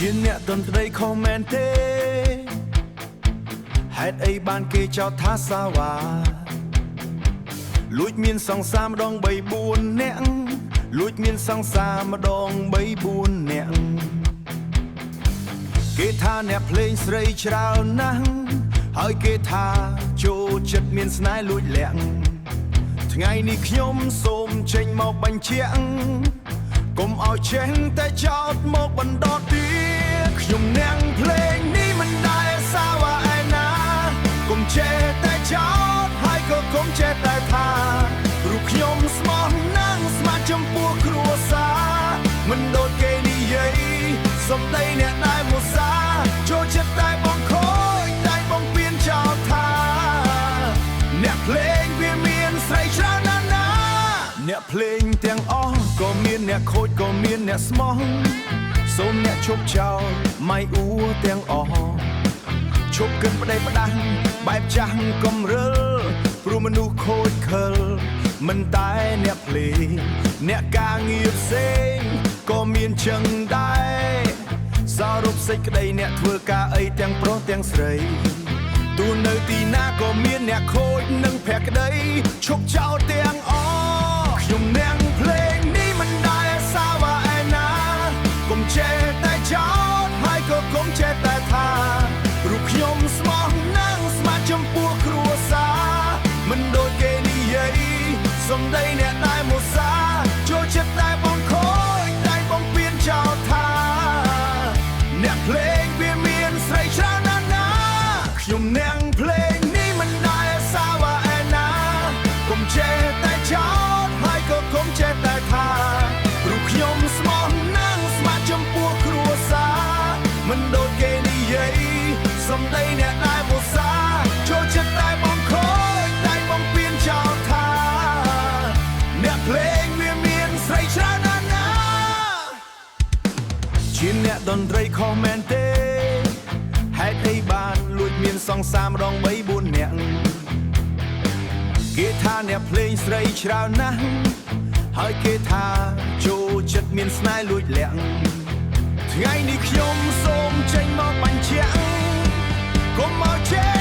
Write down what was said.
ជាអ្នកតន្ត្រីខមមែនទេហេតុអីបានគេចោទថាសាវ៉ាលួចមានសង្សារម្ដង3 4នាក់លួចមានសង្សារម្ដង3 4នាក់គេថាអ្នកភ្លេងស្រីច្រើនណាស់ហើយគេថាចូលចិត្តមានស្នេហ៍លួចលាក់ថ្ងៃនេះខ្ញុំសូមចេញមកបញ្ជាក់កុំឲ្យចេះតែចោទមកបណ្ដោះទៀតខ្ញុំអ្នកភ្លេងនេះមិនដែលសាវ៉ាឯណាកុំចេះតែចោទហើយក៏កុំចេះតែថាព្រោះខ្ញុំស្មោះណាស់ស្ម័គ្រចំពោះគ្រួសារមិនដូចគេនិយាយសំដីអ្នកដែលមកសាចូលចិត្តតែបងខូចតែបងពៀនចោលថាអ្នកភ្លេងវាមានស្រីច្រើនណាស់ណាអ្នកភ្លេងទាំងអស់ក៏មានអ្នកខូចក៏មានអ្នកស្មោះសូមអ្នកជប់ចោលម៉ៃអ៊ូទាំងអស់ជប់គិតប្តេផ្ដាស់បែបចាស់កំរិលព្រោះមនុស្សខូចខិលមិនតែអ្នកភ្លេងអ្នកការងារផ្សេងក៏មានចឹងដែរសរុបសេចក្តីអ្នកធ្វើការអីទាំងប្រុសទាំងស្រីទូនៅទីណាក៏មានអ្នកខូចនិងភក្តីឈប់ចោលទាំងអស់ខ្ញុំអ្នកភ្លេងនេះមិនដែលសាវ៉ាឯណាកុំចេះតែចោលហើយក៏កុំចេះតែថាព្រោះខ្ញុំស្មោះណាស់ស្ម័គ្រចំពោះគ្រួសារមិនដូចគេនិយាយសំដីអ្នកដែលមកសាចូលចិត្តតែបងខូចតែបងពៀនចោលថាអ្នកភ្លេងវាមានស្រីច្រើនណាស់ណាខ្ញុំអ្នកភ្លេងនេះមិនដែលសាវ៉ាឯណាកុំចេះតែចោលហើយក៏កុំចេះតែថាព្រោះខ្ញុំស្មោះណាស់ស្ម័គ្រចំពោះគ្រួសារមិនដូចគេនិយាយសំដីអ្នកដែលមកសាចូលចិត្តតែបងខូចតែបងពៀនចោលថាអ្នកភ្លេងវាមានស្រីច្រើនណាស់ណាជាអ្នកតន្ត្រីខុសមែនទេហេតុអីបានលួចមានសង្សារម្ដង3 4នាក់គេថាអ្នកភ្លេងស្រីច្រើនណាស់ហើយគេថាចូលចិត្តមានស្នេហ៍លួចលាក់ថ្ងៃនេះខ្ញុំសូមចេញមកបញ្ជាក់កុំមកចេះ